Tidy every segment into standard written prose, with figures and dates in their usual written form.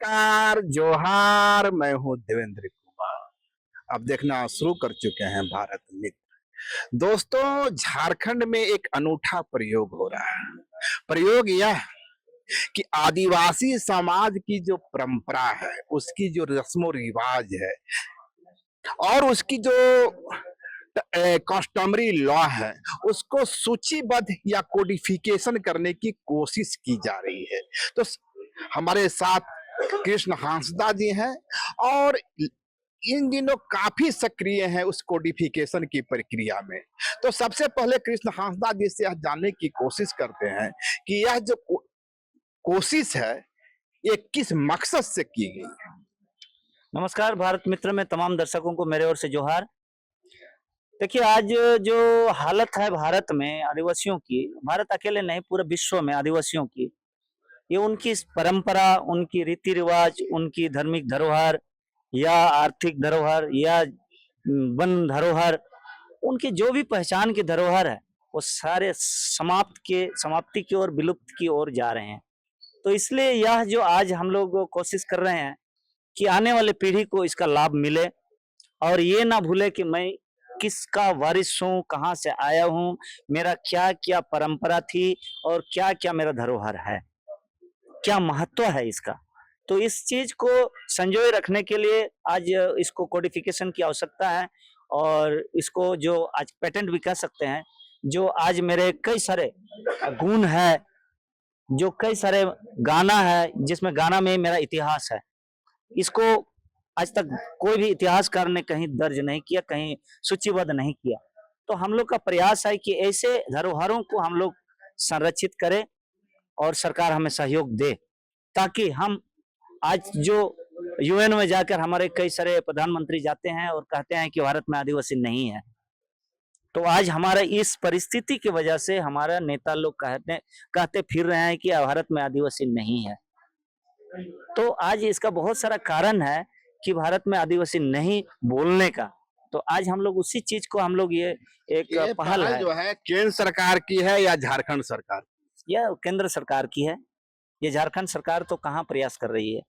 नमस्कार, जोहार। मैं हूं देवेंद्र कुमार। अब देखना शुरू कर चुके हैं भारत मित्र। दोस्तों, झारखंड में एक अनूठा प्रयोग हो रहा है। प्रयोग यह कि आदिवासी समाज की जो परंपरा है, उसकी जो रस्मों रिवाज है और उसकी जो कस्टमरी लॉ है, उसको सूचीबद्ध या कोडिफिकेशन करने की कोशिश की जा रही है। तो हमारे साथ कृष्ण हांसदा जी हैं और इन दिनों काफी सक्रिय हैं उस कोडिफिकेशन की प्रक्रिया में। तो सबसे पहले कृष्ण हांसदा जी से यह जानने की कोशिश करते हैं कि यह जो कोशिश है, ये किस मकसद से की गई है। नमस्कार भारत मित्र में तमाम दर्शकों को मेरे ओर से जोहार। देखिए, आज जो हालत है भारत में आदिवासियों की, भारत अकेले नहीं पूरे विश्व में आदिवासियों की, ये उनकी परंपरा, उनकी रीति रिवाज, उनकी धार्मिक धरोहर या आर्थिक धरोहर या वन धरोहर, उनकी जो भी पहचान की धरोहर है, वो सारे समाप्ति की ओर, विलुप्त की ओर जा रहे हैं। तो इसलिए यह जो आज हम लोग कोशिश कर रहे हैं कि आने वाले पीढ़ी को इसका लाभ मिले और ये ना भूले कि मैं किसका वारिस हूँ, कहाँ से आया हूँ, मेरा क्या क्या परंपरा थी और क्या क्या मेरा धरोहर है, क्या महत्व है इसका। तो इस चीज को संजोए रखने के लिए आज इसको कोडिफिकेशन की आवश्यकता है और इसको जो आज पेटेंट भी कह सकते हैं। जो आज मेरे कई सारे गुण है, जो कई सारे गाना है, जिसमें गाना में मेरा इतिहास है, इसको आज तक कोई भी इतिहासकार ने कहीं दर्ज नहीं किया, कहीं सूचीबद्ध नहीं किया। तो हम लोग का प्रयास है कि ऐसे धरोहरों को हम लोग संरक्षित करें और सरकार हमें सहयोग दे, ताकि हम आज जो यूएन में जाकर हमारे कई सारे प्रधानमंत्री जाते हैं और कहते हैं कि भारत में आदिवासी नहीं है, तो आज हमारे इस परिस्थिति की वजह से हमारा नेता लोग कहते फिर रहे हैं कि भारत में आदिवासी नहीं है। तो आज इसका बहुत सारा कारण है कि भारत में आदिवासी नहीं बोलने का। तो आज हम लोग उसी चीज को हम लोग ये पहल है जो है केंद्र सरकार की है या झारखंड सरकार? यह केंद्र सरकार की है। ये झारखंड सरकार तो कहाँ प्रयास कर रही है।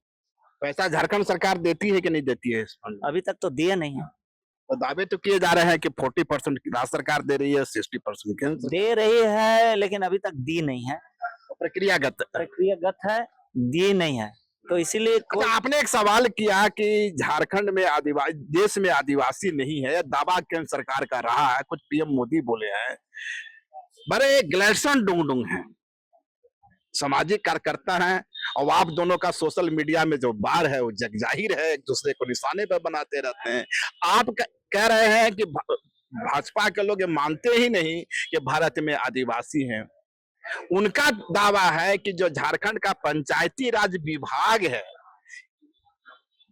पैसा झारखंड सरकार देती है कि नहीं देती है इस फंड? अभी तक तो दिए नहीं है। तो दावे तो किए जा रहे हैं कि 40% राज्य सरकार दे रही है, 60% केंद्र दे रही है, लेकिन अभी तक दी नहीं है। प्रक्रियागत है, दी नहीं है। तो इसीलिए आपने एक सवाल किया कि झारखंड में आदिवासी, देश में आदिवासी नहीं है, दावा केंद्र सरकार का रहा है। कुछ पीएम मोदी बोले हैं, बड़े ग्लेडसन डुंगडुंग हैं, सामाजिक कार्यकर्ता हैं, और आप दोनों का सोशल मीडिया में जो बार है वो जग जाहिर है, एक दूसरे को निशाने पर बनाते रहते हैं। आप कह रहे हैं कि भाजपा के लोग ये मानते ही नहीं कि भारत में आदिवासी हैं। उनका दावा है कि जो झारखंड का पंचायती राज विभाग है,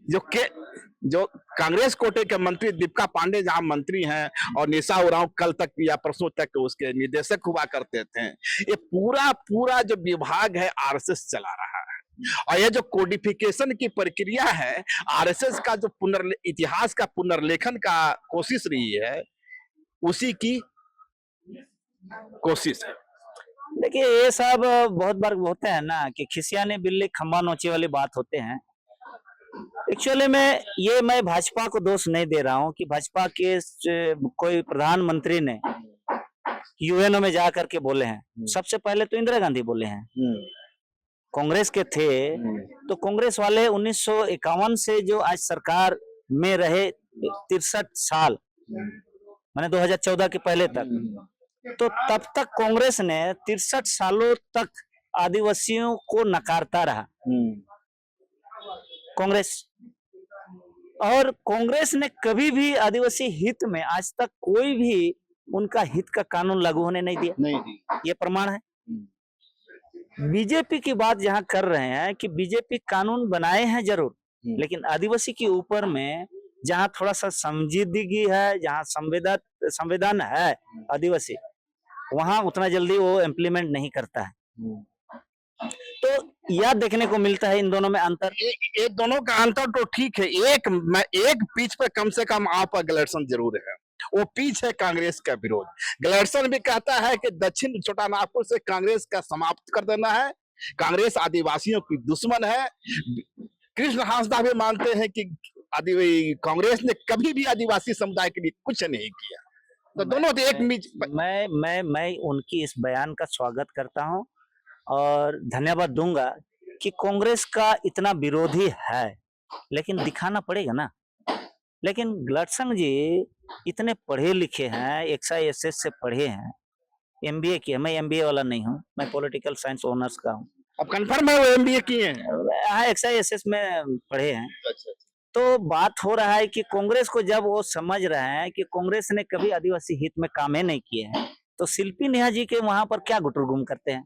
जो कांग्रेस कोटे के मंत्री दीपिका पांडे जहां मंत्री हैं और निशा उरांव कल तक या परसों तक उसके निदेशक हुआ करते थे, ये पूरा जो विभाग है आरएसएस चला रहा है। और ये जो कोडिफिकेशन की प्रक्रिया है, आरएसएस का जो इतिहास का पुनर्लेखन का कोशिश रही है, उसी की कोशिश है। देखिए, ये सब बहुत बार होते हैं ना कि खिसियाने बिल्ली खम्बा नोचे वाली बात होते हैं। एक्चुअली में ये मैं भाजपा को दोष नहीं दे रहा हूँ कि भाजपा के कोई प्रधानमंत्री ने यूएनओ में जा करके बोले हैं। सबसे पहले तो इंदिरा गांधी बोले हैं, कांग्रेस के थे। तो कांग्रेस वाले 1951 से जो आज सरकार में रहे 63 साल, माने 2014 के पहले तक, तो तब तक कांग्रेस ने 63 सालों तक आदिवासियों को नकारता रहा कांग्रेस। और कांग्रेस ने कभी भी आदिवासी हित में आज तक कोई भी उनका हित का कानून लागू होने नहीं दिया। ये प्रमाण है। बीजेपी की बात जहां कर रहे हैं कि बीजेपी कानून बनाए हैं जरूर, लेकिन आदिवासी के ऊपर में जहां थोड़ा सा संजीदगी है, जहां संविधान है आदिवासी, वहां उतना जल्दी वो इम्प्लीमेंट नहीं करता है। तो यह देखने को मिलता है इन दोनों में अंतर। ये दोनों का अंतर तो ठीक है। एक पीछ पे कम से कम आप ग्लेडसन जरूर है, वो पीछ है कांग्रेस का विरोध। ग्लेडसन भी कहता है कि दक्षिण छोटानागपुर से कांग्रेस का समाप्त कर देना है, कांग्रेस आदिवासियों की दुश्मन है। कृष्ण हांसदा भी मानते हैं कि कांग्रेस ने कभी भी आदिवासी समुदाय के लिए कुछ नहीं किया। तो दोनों तो एक मीच मैं उनकी इस बयान का स्वागत करता हूं और धन्यवाद दूंगा कि कांग्रेस का इतना विरोधी है, लेकिन दिखाना पड़ेगा ना। लेकिन गलटसंग जी इतने पढ़े लिखे हैं, एक्सआईएसएस से पढ़े हैं, एमबीए किया। मैं एमबीए वाला नहीं हूँ, मैं पॉलिटिकल साइंस ऑनर्स का हूँ। अब कंफर्म है वो एमबीए किए हैं। हाँ, एक्सआईएसएस में पढ़े हैं। तो बात हो रहा है कि कांग्रेस को जब वो समझ रहे हैं कि कांग्रेस ने कभी आदिवासी हित में कामें नहीं किए हैं, तो शिल्पी नेहा जी के वहां पर क्या गुटरगुम करते हैं।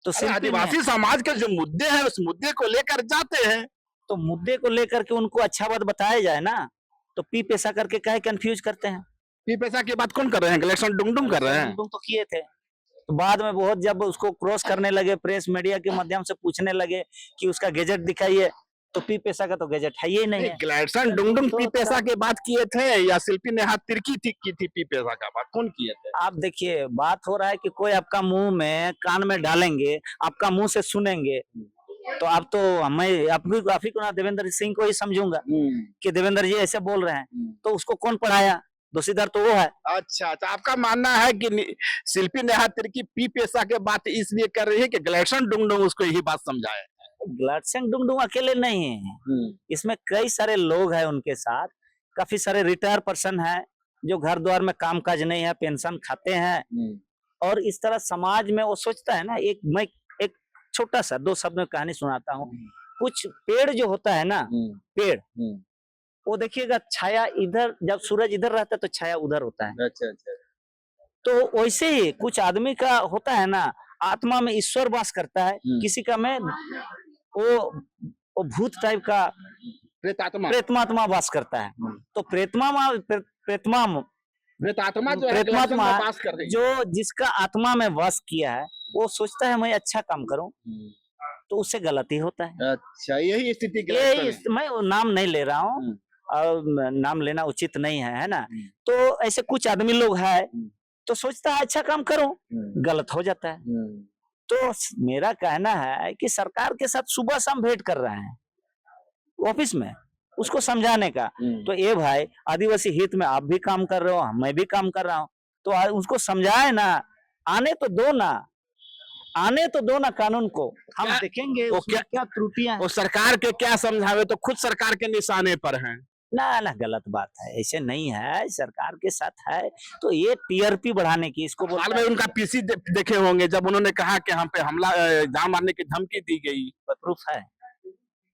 तो आदिवासी समाज के जो मुद्दे हैं उस मुद्दे को लेकर जाते हैं, तो मुद्दे को लेकर के उनको अच्छा बात बताया जाए ना, तो पी पैसा करके काहे कंफ्यूज करते हैं। पी पैसा की बात कौन कर रहे हैं? इलेक्शन डुंगडुंग कर रहे हैं। डुंगडुंग तो किए थे, तो बाद में बहुत जब उसको क्रॉस करने लगे, प्रेस मीडिया के माध्यम से पूछने लगे कि उसका गैजेट दिखाइए, तो पी पैसा का तो गैजेट है ही नहीं है। ग्लैडसन डुंगडुंग पी पैसा की बात किए थे या शिल्पी नेहा तिर्की की थी पी पैसा का बात कौन किए थे? आप देखिए, बात हो रहा है कि कोई आपका मुंह में कान में डालेंगे, आपका मुंह से सुनेंगे, तो आप तो मैं आप ही को ना देवेंद्र सिंह को ही समझूंगा कि देवेंद्र जी ऐसे बोल रहे हैं, तो उसको कौन पढ़ाया? दोषीदार तो वो है। अच्छा, आपका मानना है कि शिल्पी नेहा तिर्की पी पैसा के बात इसलिए कर रही है कि ग्लैडसन डुंगडुंग उसको यही बात समझाए। ग्लटसन डुंगडुंग अकेले नहीं है, इसमें कई सारे लोग हैं उनके साथ। काफी सारे रिटायर पर्सन हैं जो घर द्वार में काम काज नहीं है, पेंशन खाते हैं। और इस तरह समाज में वो सोचता है ना, मैं एक छोटा सा 2 शब्द में कहानी सुनाता हूँ। कुछ पेड़ जो होता है ना, पेड़ वो देखिएगा, छाया इधर, जब सूरज इधर रहता है तो छाया उधर होता है। अच्छा अच्छा। तो वैसे ही कुछ आदमी का होता है ना, आत्मा में ईश्वर वास करता है, किसी का में वो भूत टाइप का प्रेतमात्मा वास करता है। तो प्रेतमात्मा जो जिसका आत्मा में वास किया है, वो सोचता है मैं अच्छा काम करूं, तो उससे गलती होता है। अच्छा, यही स्थिति मैं नाम नहीं ले रहा हूँ और नाम लेना उचित नहीं है ना। तो ऐसे कुछ आदमी लोग हैं, तो सोचता है अच्छा काम करूं, गलत हो जाता है। तो मेरा कहना है कि सरकार के साथ सुबह शाम भेंट कर रहे हैं ऑफिस में, उसको समझाने का। तो ये भाई, आदिवासी हित में आप भी काम कर रहे हो, मैं भी काम कर रहा हूँ, तो उसको समझाए ना, आने तो दो ना कानून को, हम देखेंगे उसमें क्या त्रुटियां। वो सरकार के क्या समझावे, तो खुद सरकार के निशाने पर हैं। ना गलत बात है, ऐसे नहीं है, सरकार के साथ है। तो ये टीआरपी बढ़ाने की, इसको हाल में उनका पीसी देखे होंगे जब उन्होंने कहा कि हम पे हमला जान मारने की धमकी दी गई। कोई प्रूफ है?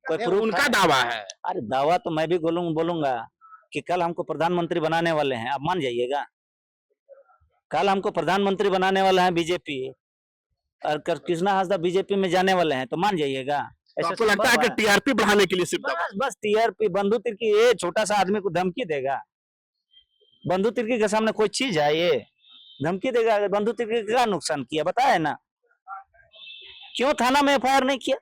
कोई प्रूफ? उनका दावा है। अरे दावा तो मैं भी बोलूंगा कि कल हमको प्रधानमंत्री बनाने वाले हैं, आप मान जाइएगा। कल हमको प्रधानमंत्री बनाने वाला है बीजेपी, और कृष्णा हांसदा बीजेपी में जाने वाले हैं, तो मान जाइएगा। आपको लगता है कि टीआरपी बढ़ाने के लिए सिर्फ बस टीआरपी, बंधु तिर्की, ये छोटा सा आदमी को धमकी देगा? बंधु तिर्की के सामने कोई चीज है? ये धमकी देगा? बंधु तिर्की का नुकसान किया बताया ना, क्यों थाना में एफआईआर नहीं किया?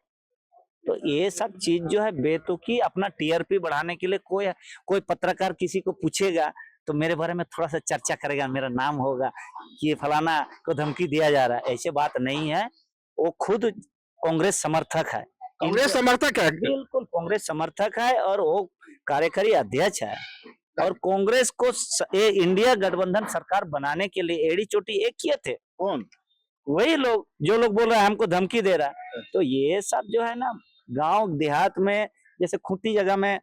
तो ये सब चीज जो है बेतुकी, अपना टीआरपी बढ़ाने के लिए कोई पत्रकार किसी को पूछेगा तो मेरे बारे में थोड़ा सा चर्चा करेगा, मेरा नाम होगा कि फलाना को धमकी दिया जा रहा है। ऐसे बात नहीं है, वो खुद कांग्रेस समर्थक है। कांग्रेस समर्थक है? बिल्कुल कांग्रेस समर्थक है, और वो कार्यकारी अध्यक्ष है। और कांग्रेस को इंडिया गठबंधन सरकार बनाने के लिए एड़ी चोटी एक किए थे। कौन? वही लोग जो लोग बोल रहे हैं हमको धमकी दे रहा है। तो ये सब जो है ना, गांव देहात में, जैसे खूंटी जगह में,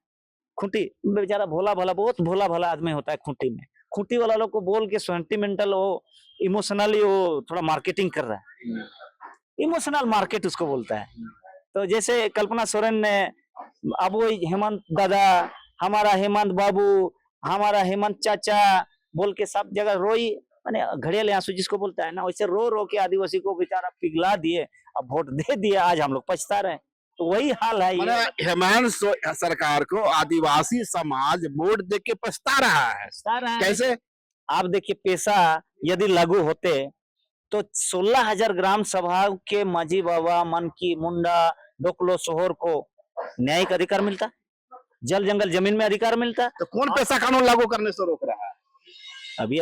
खूंटी बेचारा भोला भला, बहुत भोला भला आदमी होता है खूंटी में, खूंटी वाला लोग को बोल के सेंटिमेंटल, वो इमोशनली वो थोड़ा मार्केटिंग कर रहा है, इमोशनल मार्केट उसको बोलता है। तो जैसे कल्पना सोरेन ने, अब वो हेमंत दादा, हमारा हेमंत बाबू, हमारा हेमंत चाचा बोल के सब जगह रोई, माने घड़ियाले आंसू जिसको बोलता है ना, वैसे रो रो के आदिवासी को बेचारा पिघला दिए, अब वोट दे दिए, आज हम लोग पछता रहे हैं। तो वही हाल है ये। हेमंत सरकार को आदिवासी समाज वोट दे के पछता रहा है। कैसे? आप देखिए, पैसा यदि लागू होते तो 16,000 ग्राम सभा के माझी बाबा, मनकी, मुंडा, डोकलो, सोहर को न्यायिक अधिकार मिलता, जल जंगल जमीन में अधिकार मिलता। तो कौन पैसा कानून लागू करने से रोक रहा है?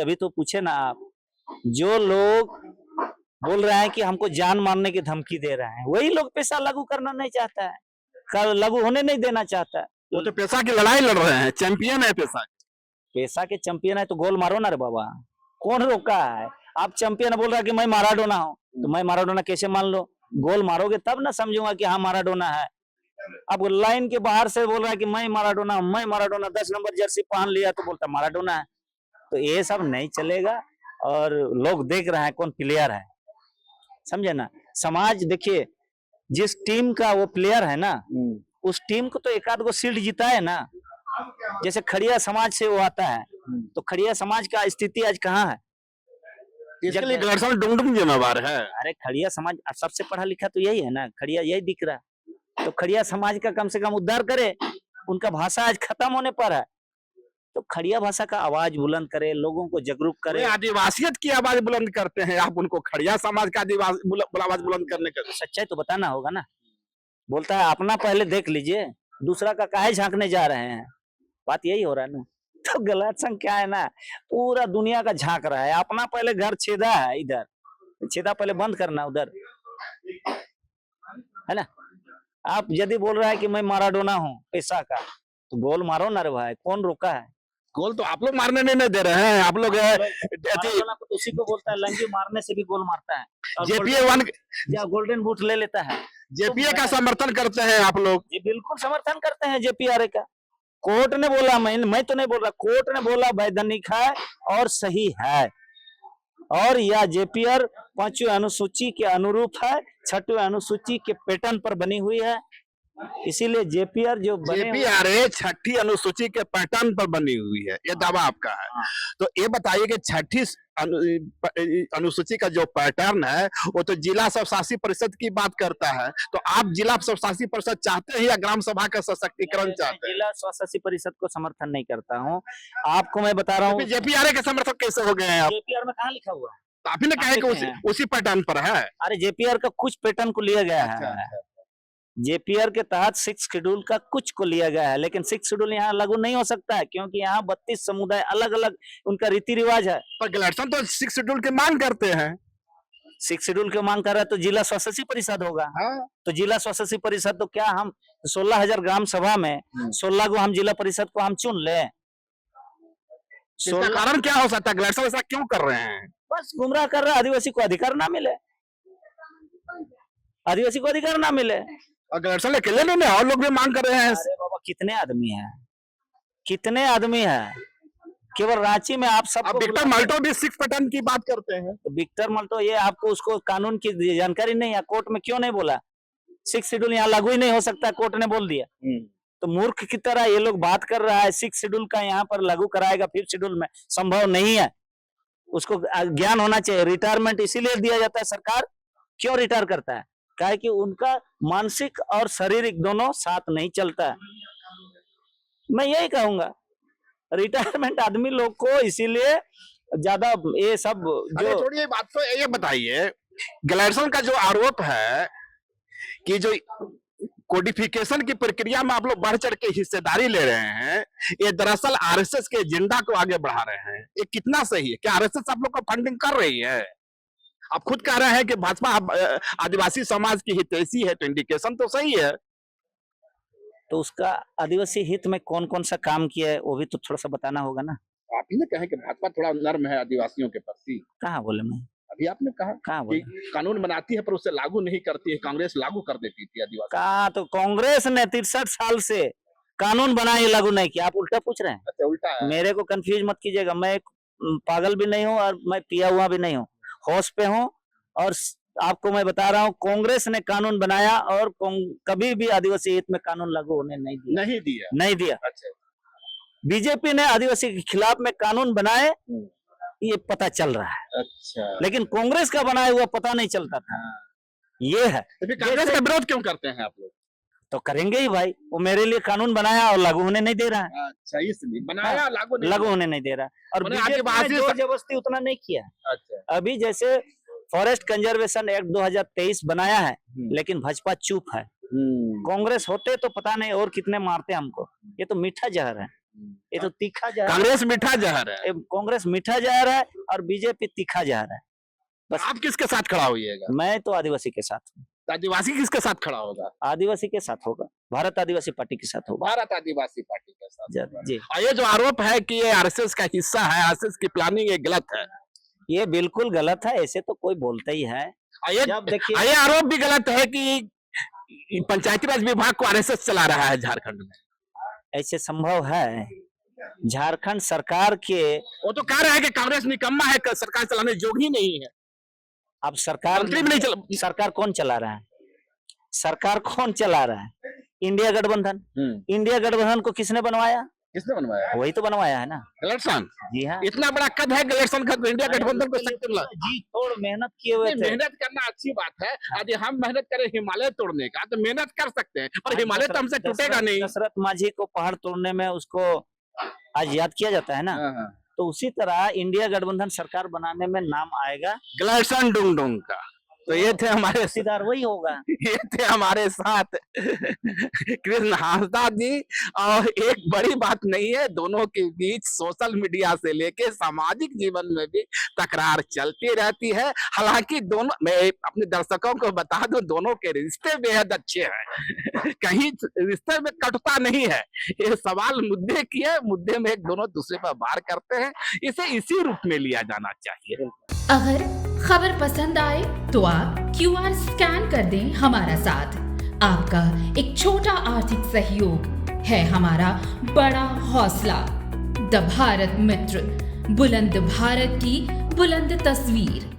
अभी तो पूछे ना आप, जो लोग बोल रहे हैं कि हमको जान मारने की धमकी दे रहे हैं, वही लोग पैसा लागू करना नहीं चाहता है। लागू होने नहीं देना चाहता है। वो तो पैसा की लड़ाई लड़ रहे हैं, चैंपियन है पैसा। पैसा के चैंपियन है तो गोल मारो ना रे बाबा, कौन रोका है? आप चैंपियन बोल रहा है कि मैं माराडोना हूँ, तो मैं माराडोना कैसे मान लो? गोल मारोगे तब ना समझूंगा कि हाँ माराडोना है। अब लाइन के बाहर से बोल रहा है कि मैं माराडोना हूँ, मैं माराडोना, 10 नंबर जर्सी पहन लिया तो बोलता माराडोना है। तो ये सब नहीं चलेगा, और लोग देख रहे हैं कौन प्लेयर है, समझे ना। समाज देखिए, जिस टीम का वो प्लेयर है ना, उस टीम को तो एक आध गो शील्ड जीता है ना। जैसे खड़िया समाज से वो आता है, तो खड़िया समाज का स्थिति आज कहाँ है? इसके लिए ग्लेडसन डुंगडुंग जिम्मेवार है। अरे खड़िया समाज सबसे पढ़ा लिखा तो यही है ना, खड़िया यही दिख रहा है। तो खड़िया समाज का कम से कम उद्धार करे, उनका भाषा आज खत्म होने पर है। तो खड़िया भाषा का आवाज बुलंद करे, लोगों को जागरूक करे। आदिवासियत की आवाज बुलंद करते हैं, आप उनको खड़िया समाज का आवाज बुलंद करने का सच्चाई तो बताना होगा ना। बोलता है अपना पहले देख लीजिए, दूसरा का काहे झांकने जा रहे हैं। बात यही हो रहा है ना। तो गलत संग क्या है ना, पूरा दुनिया का झांक रहा है, अपना पहले घर छेदा है, इधर छेदा पहले बंद करना उधर, है ना। आप यदि बोल रहा है कि मैं माराडोना हूँ पैसा का, तो गोल मारो ना रे भाई, कौन रोका है? गोल तो आप लोग मारने नहीं दे रहे हैं, आप लोग माराडोना को उसी को बोलता है, लंगी मारने से भी गोल मारता है। जेपीए वन या गोल्डन बूट ले लेता है। जेपीए का समर्थन करते हैं आप लोग? जी बिल्कुल समर्थन करते हैं जेपीआर का। कोर्ट ने बोला, मैं तो नहीं बोल रहा, कोर्ट ने बोला वैधानिक है और सही है, और यह जेपीआर 5वीं अनुसूची के अनुरूप है, 6वीं अनुसूची के पैटर्न पर बनी हुई है। इसीलिए जेपीआर जो जेपीआर 6ठी अनुसूची के पैटर्न पर बनी हुई है, ये दावा आपका है। तो ये बताइए कि 6ठी अनुसूची का जो पैटर्न है वो तो जिला स्वशासी परिषद की बात करता है, तो आप जिला स्वशासी परिषद चाहते हैं या ग्राम सभा का सशक्तिकरण चाहते हैं? जिला स्वशासी परिषद को समर्थन नहीं करता हूँ, आपको मैं बता रहा हूँ। जेपीआर के समर्थक कैसे हो गए हैं आप? जेपीआर में कहाँ लिखा हुआ है? तो आप ही ने कहा कि उसी पैटर्न पर है। अरे जेपीआर का कुछ पैटर्न को लिया गया है, जेपीआर के तहत 6 शेड्यूल का कुछ को लिया गया है, लेकिन 6 शेड्यूल यहाँ लागू नहीं हो सकता है, क्योंकि यहाँ 32 समुदाय अलग अलग उनका रीति रिवाज है। पर ग्लेडसन तो 6 शेड्यूल की मांग करते हैं। 6 शेड्यूल की मांग कर रहा है तो जिला स्वशासी परिषद होगा। हाँ। तो जिला स्वशासी परिषद तो क्या हम 16,000 ग्राम सभा में 16 को हम जिला परिषद को हम चुन ले? इसका कारण क्या हो सकता है? ग्लेडसन ऐसा क्यों कर रहे हैं? बस गुमराह कर रहा है, आदिवासी को अधिकार ना मिले, आदिवासी को अधिकार ना मिले। ग्लेडसन अकेले नहीं, और लोग भी मांग कर रहे हैं। अरे बाबा कितने आदमी हैं, कितने आदमी हैं, केवल रांची में आप सब। विक्टर माल्टो भी 6 पैटर्न की बात करते हैं। तो विक्टर माल्टो, ये आपको उसको कानून की जानकारी नहीं है, कोर्ट में क्यों नहीं बोला? 6 शेड्यूल यहाँ लागू ही नहीं हो सकता, कोर्ट ने बोल दिया। तो मूर्ख की तरह ये लोग बात कर रहा है 6 शेड्यूल का यहाँ पर लागू कराएगा, 5th शेड्यूल में संभव नहीं है। उसको ज्ञान होना चाहिए। रिटायरमेंट इसीलिए दिया जाता है, सरकार क्यों रिटायर करता है? काहे कि उनका मानसिक और शारीरिक दोनों साथ नहीं चलता है। मैं यही कहूंगा, रिटायरमेंट आदमी लोग को इसीलिए ज्यादा ये सब जो। छोड़िए बात, तो ये बताइए, ग्लेडसन का जो आरोप है कि जो कोडिफिकेशन की प्रक्रिया में आप लोग बढ़ चढ़ के हिस्सेदारी ले रहे हैं, ये दरअसल आरएसएस के एजेंडा को आगे बढ़ा रहे हैं, ये कितना सही है? क्या आरएसएस आप लोग को फंडिंग कर रही है? आप खुद कह रहे हैं कि भाजपा आदिवासी समाज की हितैषी है, तो इंडिकेशन तो सही है। तो उसका आदिवासी हित में कौन कौन सा काम किया है वो भी तो थोड़ा सा बताना होगा ना। आप ही ने कहा कि भाजपा थोड़ा नर्म है आदिवासियों के प्रति। कहाँ बोले मैं? अभी आपने कहा कि कानून बनाती है पर उसे लागू नहीं करती है, कांग्रेस लागू कर देती थी आदिवासी। कहा? तो कांग्रेस ने 63 साल से कानून बनाए, लागू नहीं किया। आप उल्टा पूछ रहे हैं। अच्छा, उल्टा है। मेरे को कंफ्यूज मत कीजिएगा, मैं पागल भी नहीं हूँ और मैं पिया हुआ भी नहीं हूँ, होश पे हूँ। और आपको मैं बता रहा हूँ, कांग्रेस ने कानून बनाया और कभी भी आदिवासी हित में कानून लागू होने नहीं दिया। अच्छा। बीजेपी ने आदिवासी के खिलाफ में कानून बनाए, ये पता चल रहा है। अच्छा। लेकिन कांग्रेस का बनाया हुआ पता नहीं चलता था। ये है। तो फिर कांग्रेस का विरोध क्यों करते हैं आप लोग? तो करेंगे ही भाई, वो मेरे लिए कानून बनाया और लागू होने नहीं दे रहा है। अच्छा, इसलिए बनाया, लागू होने नहीं दे रहा। और जोर जबरदस्ती उतना नहीं किया। अच्छा। अभी जैसे फॉरेस्ट कंजर्वेशन एक्ट 2023 बनाया है, लेकिन भाजपा चुप है। कांग्रेस होते तो पता नहीं और कितने मारते हमको। ये तो मीठा जहर है, ये तो तीखा जहर। कांग्रेस मीठा जहर है, कांग्रेस मीठा जहर है और बीजेपी तीखा जहर है। बस आप किसके साथ खड़ा होइएगा? मैं तो आदिवासी के साथ हूँ। तो आदिवासी किसके साथ खड़ा होगा? आदिवासी के साथ होगा, भारत आदिवासी पार्टी के साथ होगा। भारत आदिवासी पार्टी के साथ। जी, और ये जो आरोप है कि ये आरएसएस का हिस्सा है, आरएसएस की प्लानिंग, ये गलत है। ये बिल्कुल गलत है, ऐसे तो कोई बोलता ही है। जब देखिए ये आरोप भी गलत है कि पंचायती राज विभाग को आरएसएस चला रहा है झारखंड में। ऐसे संभव है? झारखंड सरकार के वो तो कह रहा है कि कांग्रेस निकम्मा है, सरकार चलाने योग्य ही नहीं है। अब सरकार मंत्री भी नहीं चला। सरकार कौन चला रहा है? सरकार कौन चला रहा है? इंडिया गठबंधन। इंडिया गठबंधन को किसने बनवाया? किसने बनवाया? वही तो बनवाया है ना, गलेक्शन। जी हाँ, इतना बड़ा कद है गलेक्शन का, इंडिया गठबंधन को शक्ति मिला। जी तोड़ मेहनत किए हुए थे। मेहनत करना अच्छी बात है। यदि हम मेहनत करें हिमालय तोड़ने का तो मेहनत कर सकते हैं, पर हिमालय तो हमसे टूटेगा नहीं। दशरथ माझी को पहाड़ तोड़ने में उसको आज याद किया जाता है ना, तो उसी तरह इंडिया गठबंधन सरकार बनाने में नाम आएगा गलेक्शन डुंगडुंग का। तो ये थे हमारे हिस्सेदार, वही होगा। ये थे हमारे साथ कृष्ण हांसदा जी। और एक बड़ी बात नहीं है, दोनों के बीच सोशल मीडिया से लेके सामाजिक जीवन में भी तकरार चलती रहती है। हालांकि दोनों, मैं अपने दर्शकों को बता दूं, दोनों के रिश्ते बेहद अच्छे हैं। कहीं रिश्ते में कटुता नहीं है। ये सवाल मुद्दे की है, मुद्दे में एक दोनों दूसरे पर वार करते हैं। इसे इसी रूप में लिया जाना चाहिए। अगर खबर पसंद आए तो आप QR स्कैन कर दें हमारा साथ। आपका एक छोटा आर्थिक सहयोग है हमारा बड़ा हौसला। द भारत मित्र, बुलंद भारत की बुलंद तस्वीर।